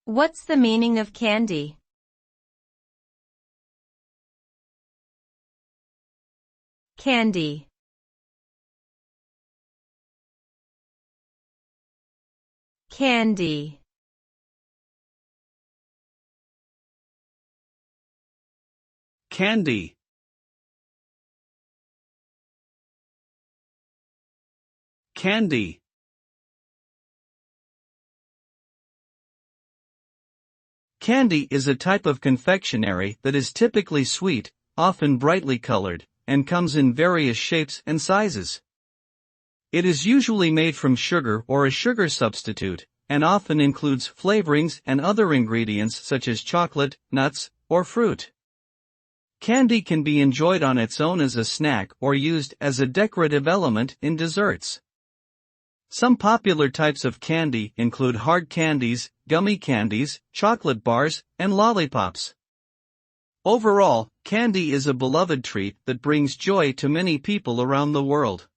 What's the meaning of candy? Candy. Candy. Candy. Candy. Candy is a type of confectionery that is typically sweet, often brightly colored, and comes in various shapes and sizes. It is usually made from sugar or a sugar substitute, and often includes flavorings and other ingredients such as chocolate, nuts, or fruit. Candy can be enjoyed on its own as a snack or used as a decorative element in desserts. Some popular types of candy include hard candies, gummy candies, chocolate bars, and lollipops. Overall, candy is a beloved treat that brings joy to many people around the world.